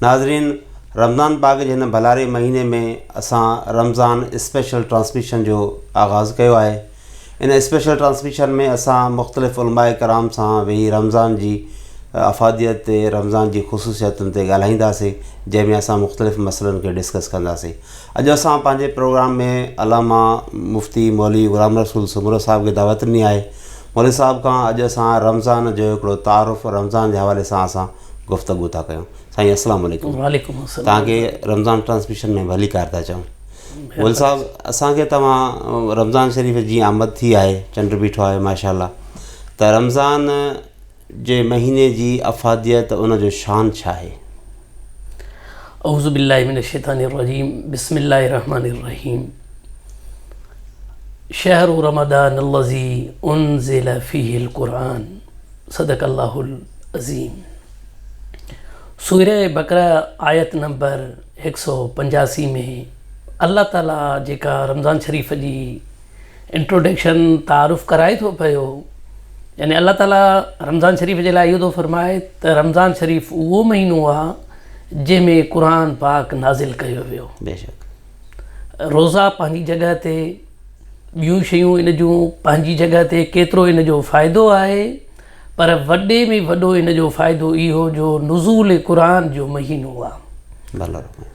नाज़रीन, रमज़ान पाक जे हिन भलारे महीने में असां रमज़ान स्पेशल ट्रांसमिशन जो आगाज़ कयो आहे। इन स्पेशल ट्रांसमिशन में असां मुख़्तलिफ़ उलमाए कराम सां वेही रमज़ान जी अफ़ादियत ते, रमज़ान जी ख़ुसूसियतुनि ते ॻाल्हाईंदासीं, जंहिंमें असां मुख़्तलिफ़ मसइलनि खे डिस्कस कंदासीं। अॼु असां पंहिंजे प्रोग्राम में अलामा मुफ़्ती मौलवी ग़ुलाम रसूल सुमरो साहिब खे दावत ॾिनी आहे। मौलवी साहिब खां अॼु असां रमज़ान जो हिकिड़ो तारुफ़ रमज़ान जे हवाले सां असां गुफ़्तगू था कयूं। साईं अस्सलाम वालेकुम। वालेकुम अस्सलाम। तव्हांखे रमज़ान ट्रांसमिशन में भली कार था चऊं। मौलवी साहिब, असांखे तव्हां रमज़ान शरीफ़ जी आमद थी आहे, चंड बीठो आहे माशाअल्लाह, त रमज़ान जे महीने जी अफ़ादियत, उनजो शान छा आहे? औज़ु बिल्लाहि मिनश शैतानिर रजीम, बिस्मिल्लाहिर रहमानिर रहीम। शहरु रमज़ानिल्लज़ी उन्ज़िला फ़ीहिल क़ुरआन, सदक़ल्लाहुल अज़ीम। सूरह बकरा आयत नंबर 185 में अल्लाह ताला जेका रमज़ान शरीफ़ जी इंट्रोडक्शन तारुफ़ कराए थो पियो, यानी अल्लाह ताला रमज़ान शरीफ़ जे लाइ इहो थो फरमाए त रमज़ान शरीफ़ उहो महीनो आहे जंहिंमें क़ुरान पाक नाज़िल कयो वियो। बेशक रोज़ा पंहिंजी जॻह ते, ॿियूं शयूं इन जूं पंहिंजी जॻह ते, केतिरो इन जो फ़ाइदो आहे, पर वॾे में वॾो इन जो फ़ाइदो इहो जो नुज़ूल क़ुरान जो महीनो आहे।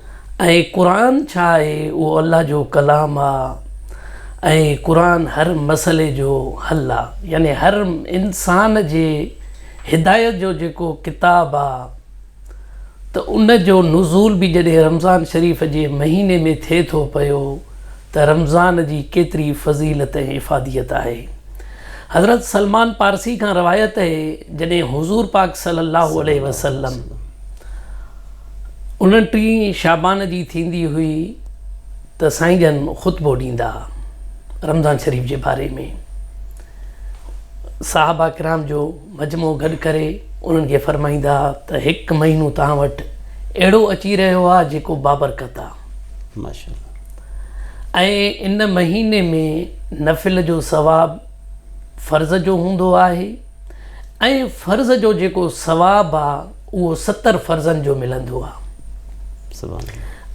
ऐं क़ुरान छा आहे? उहो अल्लाह जो कलाम आहे ऐं क़ुरान हर मसइले जो हल आहे, यानी हर इंसान जे हिदायत जो जेको किताबु आहे, त उन जो नुज़ूल बि जॾहिं रमज़ान शरीफ़ जे महीने में थिए थो पियो त रमज़ान जी केतिरी फ़ज़ीलत ऐं इफ़ादियत आहे। हज़रत सलमान पारसी खां रवायत आहे, जॾहिं हुज़ूर पाक सल्लल्लाहु अलैहि वसल्लम 29 शाबान जी थींदी हुई त साईं जन ख़ुतबो ॾींदा रमज़ान शरीफ़ जे बारे में। साहबा किराम जो मजमो गॾु करे उन्हनि खे फरमाईंदा त हिकु महीनो तव्हां वटि अहिड़ो अची रहियो आहे जेको बाबरकत आहे माशाअल्लाह। ऐं इन महीने में नफ़िल जो सवाबु फ़र्ज़ जो हूंदो आहे, ऐं फ़र्ज़ जो जेको सवाबु आहे उहो 70 फ़र्ज़नि जो मिलंदो आहे।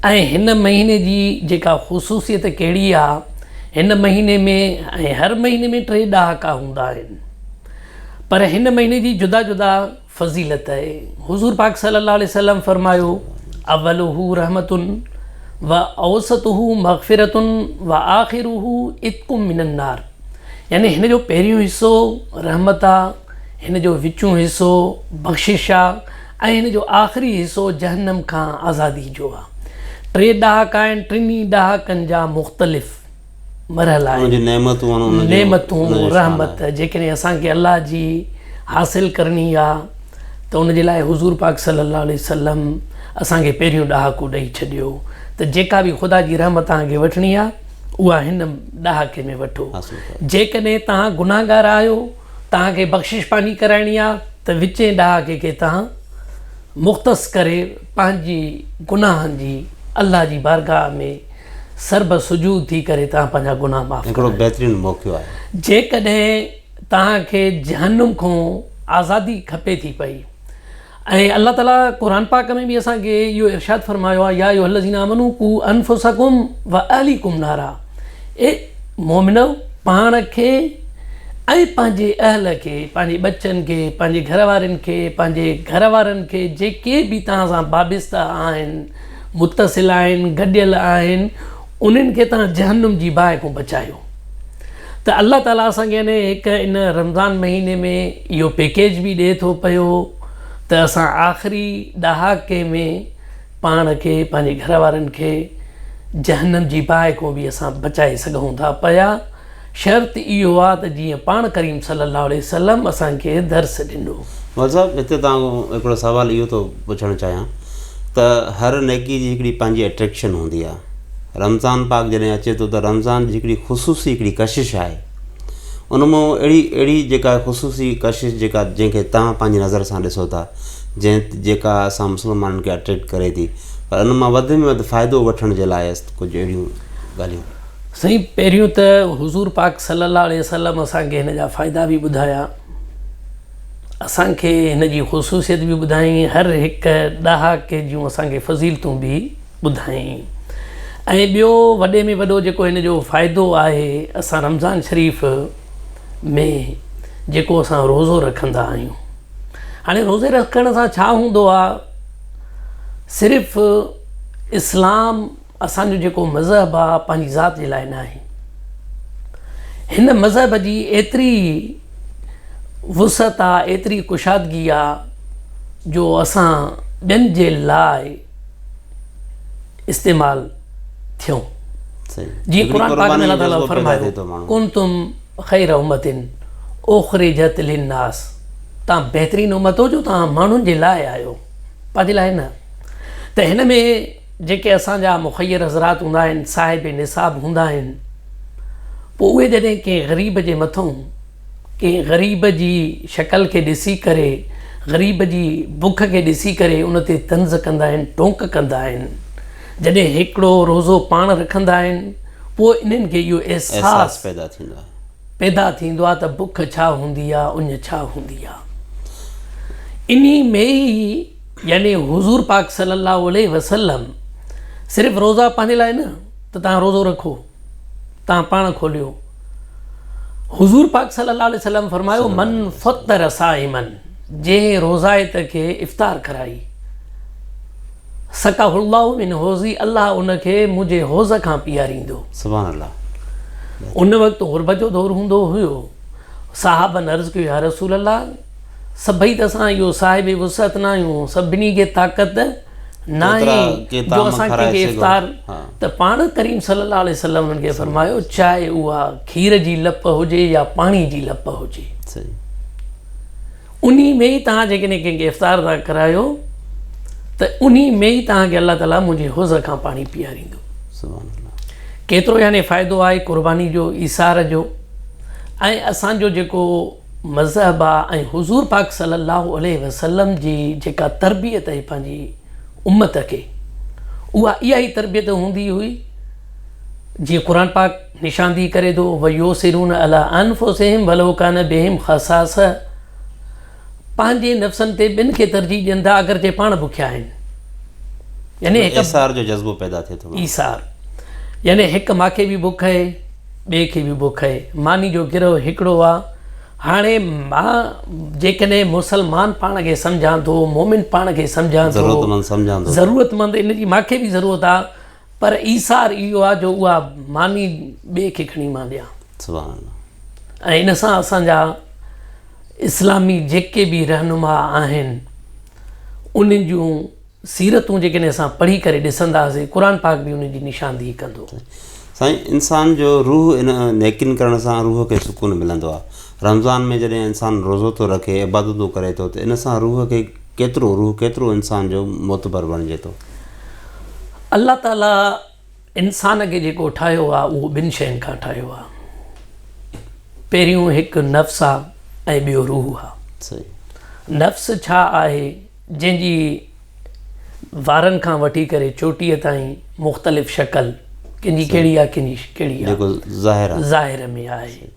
ऐं हिन महीने जी जेका ख़ुसूसियत कहिड़ी आहे, हिन महीने में, ऐं हर महीने में 3 ॾहाका हूंदा आहिनि, पर हिन महीने जी जुदा जुदा फ़ज़ीलत आहे। हुज़ूर पाक सल्लल्लाहु अलैहि वसल्लम फरमायो, अव्वलुहु रहमतुन व औसतुहु मग़फ़िरतुन व आख़िरुहु इत्कुम मिनन नार, यानी हिन जो पहिरियों हिसो रहमत आहे, हिन जो विचूं हिसो बख़्शिश आहे, ऐं हिन जो आख़िरी हिसो जहन्नम खां आज़ादी जो आहे। 3 ॾहाका आहिनि, 3 ॾहाकनि जा मुख़्तलिफ़ मरहल आहिनि, नेमतूं रहमत जेकॾहिं असांखे अल्लाह जी हासिलु करणी आहे त उन जे लाइ हुज़ूर पाक सल्लल्लाहु अलैहि वसल्लम असांखे पहिरियों ॾहाको ॾेई छॾियो त जेका बि ख़ुदा जी रहमत तव्हांखे वठणी आहे उहा हिन ॾहाके में वठो। जेकॾहिं तव्हां गुनाहगार आहियो, तव्हांखे बख़्शिश पानी कराइणी आहे त विचें ॾहाके खे तव्हां मुख़्तस करे पंहिंजी गुनाहनि जी अल्लाह जी बारगाह में सर्ब सुजूद थी करे तव्हां पंहिंजा गुनाह माफ़। हिकिड़ो बहितरीनु मौक़ो आहे। जेकॾहिं तव्हांखे जहन्नुम खां आज़ादी खपे थी पई, ऐं अल्लाह ताला क़ुरान पाक में बि असांखे इहो इरशाद फरमायो आहे, या अय्युहल्लज़ीना आमनू कू अनफुसकुम व अहलीकुम नारा, ए मोमिनो पाण खे ऐं पंहिंजे अहल खे, पंहिंजे बच्चनि खे, पंहिंजे घर वारनि खे, पंहिंजे घर वारनि खे जेके बि तव्हां सां वाबिस्ता आहिनि, मुतसिल आहिनि, गॾियल आहिनि, उन्हनि खे तव्हां जहन्नुम जी बाहि खां बचायो। त अल्लाह ताला असांखे हिकु इन रमज़ान महीने में इहो पैकेज बि ॾिए थो पियो त असां आख़िरी ॾहाके में पाण खे, पंहिंजे घर वारनि खे जहन्नम जी बाहि खां बि असां बचाए सघूं था पिया। शर्त इहो आहे त जीअं पाण करीम सल्लल्लाहु अलैहि वसल्लम असांखे दर्स ॾिनो। मतिलबु हिते तव्हां हिकिड़ो सुवालु इहो थो पुछणु चाहियां त हर नेकी जी हिकिड़ी पंहिंजी अट्रैक्शन हूंदी आहे। रमज़ान पाक जॾहिं अचे थो त रमज़ान जी हिकिड़ी ख़ुसूसी हिकिड़ी कशिश आहे, उन मां अहिड़ी जेका ख़ुसूसी कशिश जेका जंहिंखे तव्हां पंहिंजी नज़र सां ॾिसो था, जेका असां मुस्लमाननि खे अट्रैक्ट करे थी, पर उन मां वधि में वधि फ़ाइदो वठण जे लाइ कुझु अहिड़ियूं ॻाल्हियूं। साईं, पहिरियों त हुज़ूर पाक सल्लल्लाहु अलैहि वसल्लम असांखे हिन जा फ़ाइदा बि ॿुधाया, असांखे हिन जी ख़ुसूसियत बि ॿुधाई, हर हिकु ॾहाके जूं असांखे फज़ीलतूं बि ॿुधाई। ऐं ॿियो वॾे में वॾो जेको हिन जो फ़ाइदो आहे, असां रमज़ान शरीफ़ में जेको असां रोज़ो रखंदा आहियूं, हाणे रोज़े रखण सां छा हूंदो आहे, सिर्फ़ु इस्लाम असांजो जेको मज़हब आहे पंहिंजी ज़ात जे लाइ न आहे। हिन मज़हब जी एतिरी वुसअत आहे, एतिरी कुशादगी आहे जो असां ॿियनि जे लाइ इस्तेमालु थियूं। जीअं क़ुरान पाक में अल्लाह ताला फरमायो, कुंतुम ख़ैर उम्मतिन उख़रिजत लिन्नास, तव्हां बहितरीनु उम्मत हो जो तव्हां माण्हुनि जे लाइ आहियो, पंहिंजे लाइ न। त हिन में जेके असांजा मुख़य्यर हज़रात हूंदा आहिनि, साहिब निसाब हूंदा आहिनि, पोइ उहे जॾहिं कंहिं ग़रीब जे मथां, कंहिं ग़रीब जी शक्ल खे ॾिसी करे, ग़रीब जी बुख खे ॾिसी करे उन ते तंज़ कंदा आहिनि, टोंक कंदा आहिनि, जॾहिं हिकिड़ो रोज़ो पाण रखंदा आहिनि, पोइ इन्हनि खे इहो अहसासु पैदा थींदो आहे त बुख छा हूंदी आहे, उञ छा हूंदी आहे। इन्ही में ई यानी हुज़ूर पाक सल्लल्लाहु अलैहि वसल्लम सिर्फ़ु रोज़ा पंहिंजे लाइ न त तव्हां रोज़ो रखो, तव्हां पाण खोलियो। हुज़ूर पाक सल्लल्लाहु अलैहि वसल्लम फरमायो, मन फ़तर साइमन, जंहिं रोज़ाइत खे इफ़्तार कराई, सकाहुल्लाहु मिन हौज़ी, अल्लाह उनखे मुंहिंजे हौज़ खां पीआरींदो। सुभान अल्लाह। उन वक़्तु ग़ुरबत जो दौरु हूंदो हुयो। साहबनि अर्ज़ु कयो, या रसूल अल्लाह, सभई त असां इहो साहिब वुसअत न आहियूं, सभिनी खे ताक़त न आहे जो असां कंहिंखे इफ़्तार, त पाण करीम सल्लल्लाहु अलैहि वसल्लम उन्हनि खे फरमायो, चाहे उहा खीर जी लप हुजे या पाणी जी लप हुजे, उन में ई तव्हां जेकॾहिं कंहिंखे इफ़्तार था करायो त उन में ई तव्हांखे अल्लाह ताला मुंहिंजे हौज़ खां पाणी पीआरींदो। केतिरो यानी फ़ाइदो आहे क़ुर्बानी जो, ईसार जो। ऐं असांजो जेको मज़हब आहे ऐं हुज़ूर पाक सल्लल्लाहु अलैहि वसल्लम जी जेका तरबियत आहे पंहिंजी उम्मत खे, उहा इहा ई तरबियत हूंदी हुई। जीअं क़ुरान पाक निशानदी करे थो, वयोसिरून अला अनफुसिहिम वलो कान बिहिम ख़सास, पंहिंजे नफ़्सनि ते ॿिनि खे तरजीह ॾियनि था अगरि जे पाण बुखिया आहिनि, यानी ईसार जो जज़्बो पैदा थिए थो। ईसार यानी हिकु मूंखे बि बुख आहे, ॿिए खे बि बुख आहे, मानी जो गिरोह हिकिड़ो आहे। हाणे मां जेकॾहिं मुसलमान पाण खे सम्झां थो, मोमिन पाण खे सम्झां थो, ज़रूरतमंद इन जी मूंखे बि ज़रूरत आहे, पर ईसार इहो आहे जो उहा मानी ॿिए खे खणी मां ॾियां। ऐं इन सां असांजा इस्लामी जेके बि रहनुमा आहिनि, उन्हनि जूं सीरतूं जेकॾहिं असां पढ़ी करे ॾिसंदासीं, क़ुरान पाक बि उन जी निशानदी कंदो। साईं, इंसान जो रूह इन नेकिन करण सां रूह खे सुकून मिलंदो आहे। रमज़ान में जॾहिं इंसान रोज़ो थो रखे, इबादतूं करे थो, त इन सां रूह खे केतिरो इंसान जो मोतबर बणिजे थो। अल्लाह ताला इंसान खे जेको ठाहियो आहे उहो ॿिनि शयुनि खां ठाहियो आहे। पहिरियों हिकु नफ़्स आहे ऐं ॿियो रूह आहे। सही। नफ़्स छा आहे, जंहिंजी वारनि खां वठी करे चोटीअ ताईं मुख़्तलिफ़ शक्ल, कंहिंजी कहिड़ी आहे, कंहिंजी कहिड़ी आहे, ज़ाहिर में आहे,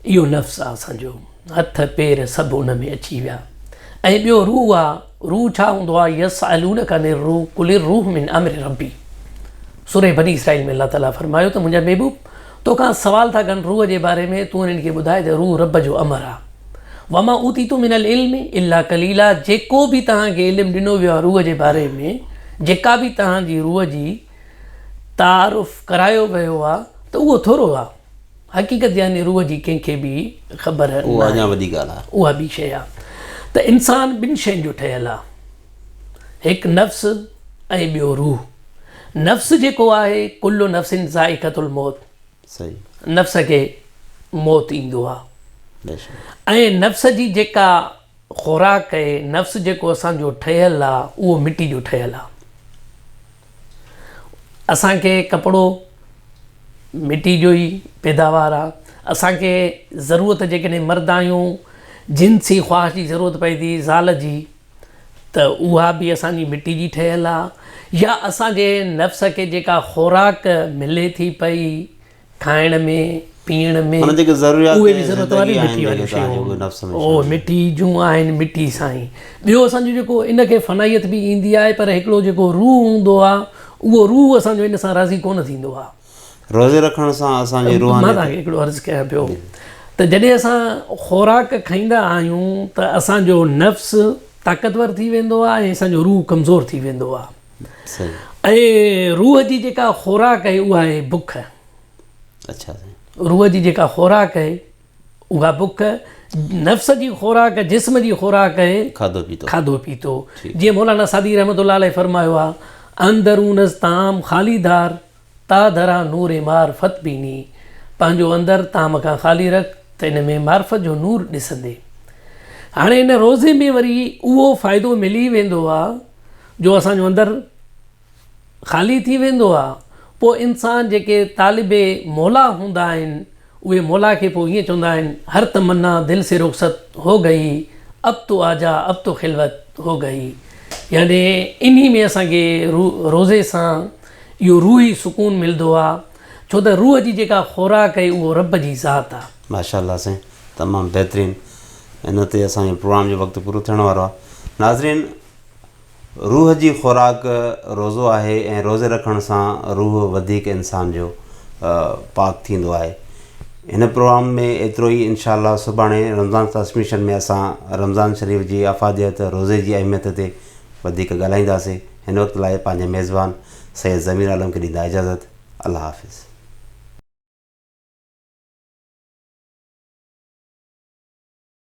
इहो नफ़्स आहे असांजो। हथ पेर सभु उन में अची विया। ऐं ॿियो रूह आहे। रूह छा हूंदो आहे, यसअलूनका अनिर रूह कुलिर रूह मिन अम्रि रब्बी, सूरह बनी इसराईल में अल्लाह ताला फरमायो त मुंहिंजा महबूब तोखां सवाल था कनि रूह जे बारे में, तूं उन्हनि खे ॿुधाए त रूह रब जो अमर आहे। वमा ऊतीतु मिनल इल्मि इल्ला कलीला, जेको बि तव्हांखे इल्मु ॾिनो वियो आहे रूह जे बारे में, जेका बि तव्हांजी रूह जी तारुफ़ करायो वियो आहे, त उहो थोरो आहे। हक़ीक़त यानी रूह जी कंहिंखे बि ख़बर न, उहा अञा वॾी ॻाल्हि आहे, उहा ॿी शइ आहे। त इंसानु ॿिनि शयुनि जो ठहियलु आहे, हिकु नफ़्स ऐं ॿियो रूह। नफ़्स जेको आहे, कुल्लु नफ़्सिन ज़ाइक़तुल मौत, सही, नफ़्स खे मौत ईंदो आहे। ऐं नफ़्स जी जेका ख़ुराक आहे, नफ़्स जेको असांजो ठहियलु आहे, उहो मिटी जो ठहियलु आहे। असांखे कपिड़ो मिटी जो ई पैदावार आहे। असांखे ज़रूरत जेकॾहिं मर्द आहियूं, जिन्सी ख़्वाहिश जी ज़रूरत पए थी ज़ाल जी, त उहा बि असांजी मिटी जी ठहियलु आहे। या असांजे नफ़्स खे जेका ख़ुराक मिले थी पई खाइण में, पीअण में माना जेके ज़रूरियात उहे बि ज़रूरत वारी ज़िंदगी मिटी आहिनि, वारियूं जेके तव्हांजे शयूं नफ़्स में ओ मिटी जूं आहिनि मिटी सां ई। ॿियो असांजो जेको इनखे फ़नाइयत बि ईंदी आहे, पर हिकिड़ो जेको रूह हूंदो आहे उहो रूह असांजो इन सां राज़ी कोन थींदो आहे। रोज़े रखण सां असांजी मां रूहानी तव्हांखे हिकिड़ो अर्ज़ु कयां पियो त जॾहिं असां ख़ुराक खाईंदा आहियूं त असांजो नफ़्स ताक़तवर थी वेंदो आहे ऐं असांजो रूह कमज़ोर थी वेंदो आहे। सही। ऐं रूह जी जेका ख़ुराक आहे उहा आहे बुख। अच्छा साईं। रूह जी जेका ख़ुराक आहे उहा बुख, नफ़्स जी ख़ुराक जिस्म जी ख़ुराक आहे खाधो पीतो। खाधो पीतो। जीअं मौलाना सादी रहमतुल्लाह अलैह फरमायो आहे, अंदरूनस ताम ख़ालीदार ता धरा नूर मारफत पीनी, पंहिंजो अंदरि ताम खां ख़ाली रख त इन में मार्फत जो नूर ॾिसंदे। हाणे इन रोज़े में वरी उहो फ़ाइदो मिली वेंदो आहे जो असांजो अंदरि ख़ाली थी वेंदो आहे। पोइ इंसान जेके तालिबे मौला हूंदा आहिनि उहे मौला खे पोइ ईअं चवंदा आहिनि, हर तमन्ना दिलि से रुख़सत हो गई, अब तो आजा अब तो खिलवत हो गई। यानी इन्ही में असांखे रोज़े सां इहो रूही सुकून मिलंदो आहे, छो त रूह जी जेका ख़ुराक आहे उहो रब जी ज़ात आहे। माशाअल्लाह साईं, तमामु बहितरीनु। इन ते असांजो प्रोग्राम जो वक़्तु पूरो थियण वारो आहे। नाज़रीन, रूह जी ख़ुराक रोज़ो आहे ऐं रोज़े रखण सां रूह वधीक इंसान जो पाक थींदो आहे। हिन प्रोग्राम में एतिरो ई। इंशाअल्लाह सुभाणे रमज़ान ट्रांसमिशन में असां रमज़ान शरीफ़ जी अफ़ादियत, रोज़े जी अहमियत ते वधीक ॻाल्हाईंदासीं। हिन वक़्तु लाइ पंहिंजे मेज़बान सैयद ज़मीर आलम खे ॾींदा इजाज़त। अल्लाह हाफ़िज़।